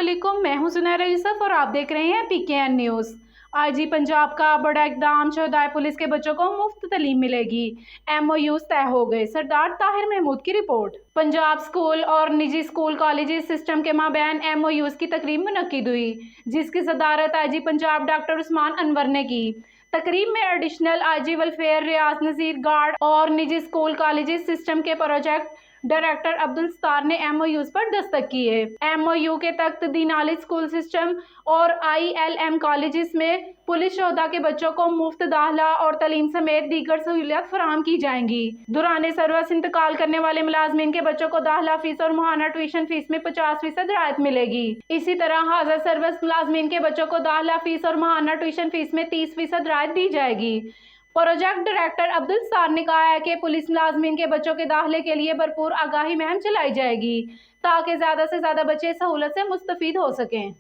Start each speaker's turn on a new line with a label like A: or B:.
A: अस्सलामुअलैकुम, मैं हूं सुनैरा यूसुफ और आप देख रहे हैं PKN न्यूज़। आईजी पंजाब का बड़ा इकदाम, शहदाए पुलिस के बच्चों को मुफ्त तालीम मिलेगी। MOUs तय हो गए। सरदार ताहिर महमूद की रिपोर्ट। पंजाब स्कूल और निजी स्कूल कॉलेज सिस्टम के माबैन MOUs की तकरीब मुनक्किद हुई, जिसकी सदारत आईजी पंजाब डॉक्टर उस्मान अनवर ने की। तकरीब में एडिशनल आईजी वेलफेयर रियाज नज़ीर गार्ड और निजी स्कूल कॉलेज सिस्टम के प्रोजेक्ट डायरेक्टर अब्दुल सत्तार ने MOUs पर दस्तखत किए। MOU के तहत दीनाली स्कूल सिस्टम और ILM कॉलेजेस में पुलिस शोधा के बच्चों को मुफ्त दाखिला और तालीम समेत दीगर सहूलियत फराहम की जाएंगी। दौरान सर्विस इंतकाल करने वाले मुलाजमीन के बच्चों को दाखिला फीस और माहाना ट्यूशन फीस में 50% रियायत मिलेगी। इसी तरह हाजिर सर्विस मुलाजमीन के बच्चों को दाखिला फीस और माहाना ट्यूशन फीस में 30% रियायत दी जाएगी। प्रोजेक्ट डायरेक्टर अब्दुल सत्तार ने कहा है कि पुलिस मुलाजमीन के बच्चों के दाखिले के लिए भरपूर आगाही मुहिम चलाई जाएगी ताकि ज़्यादा से ज़्यादा बच्चे सहूलत से मुस्तफीद हो सकें।